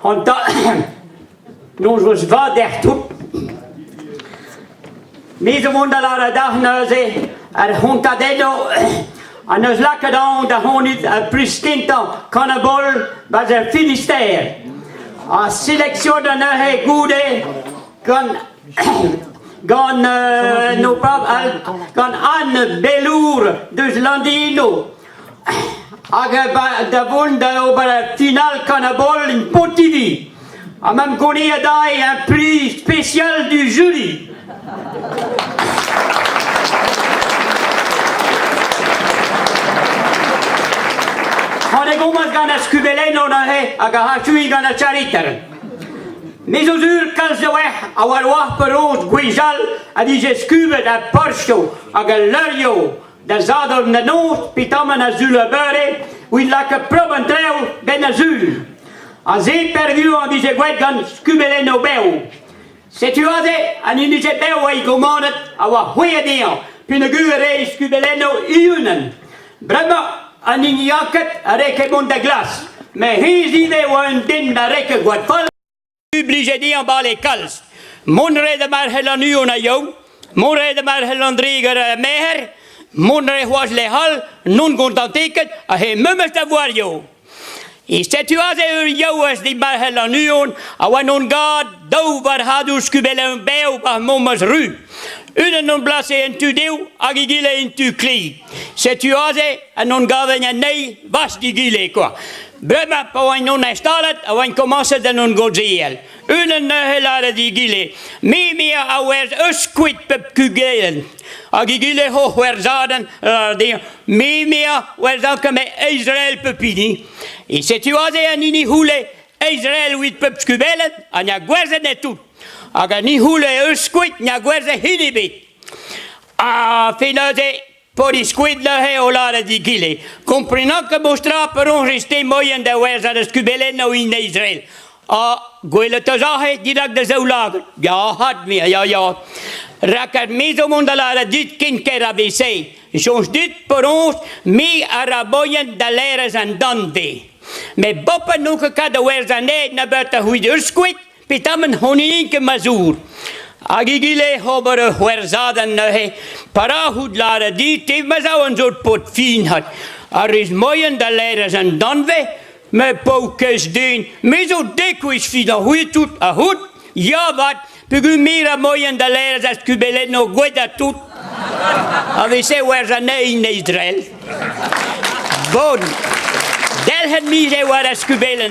Und da, nun was war der Tut. Mise wunderlijke dag neuze, hontadeno, en ons lekker dan, de honit, pristinta, cannabol, was Finistère. En sélection de neuze goede, gan no pap, gan Anne Belour, dus Landino. De wonder over la finale cannabol in Pontivy. En même connu un prix spécial du jury. Han är gommalt gana skubeleno na he aga hasui gana charitaren. Mesosur kalzaweh awar wah perons guijal adije skubet a porsto aga lurjo da zador na noot pitamen a zulabere win laka probentreu ben azul. A ze perdu an dije guet gan skubeleno beu. Situaze an indije beu ai gomanet awa hoedean pina gure skubeleno iunen. Brema an in jacket a reke mond de glas. Mais hezide wa un din da reke guat fal. Obligé di en bas les kals. Mon rede maar helan u na jou. Mon rede maar helan driger meher. Mon re was le hal non contentiket a he mummes te voir jou. I situaze ur jou as di maar helan u a wa non gad dover hadu skubele un beu pa mommas ru. Unen non blase en tu deu agi gile en tu kli. Situaze a non gaven en nei was di gile quoi. Brema pa wan non instalet a wan commence de non godziel. Unen helare di gile. Mimia a wers usquit pep kugelen. Agi gile ho werzaden de mimia wers anke me Israël pepini. I situaze an ini hule Israël wit pep skubelen an ja gwerze net tout. Aga ni hule usquit nya gwerze hinibit. A finaze por isquid la he olare di gile. Comprenant que mostra per on reste moyen de werza de skubelen nou in Israël. A gwele te zahe direct de zeulager. Ja, had me, ja. Raker mezo mondalare dit kind kera wc. Soms dit per ons me araboyen de leres en dan we. Me boppen nuke ka de werza ne na buiten hui de usquid. Pitamen honinke mazur. Agigile hobere werzaden he parahud lare die te mazau een soort pot fin had. Is moyen de leiders en dan we me paukes deen. Me zo dekwis fina hoe toet a hoed. Ja wat. Pugu mira moyen de leiders as kubelet no gueda toet. We se werzane in Israël. Bon. Del het mi se waar as kubelen.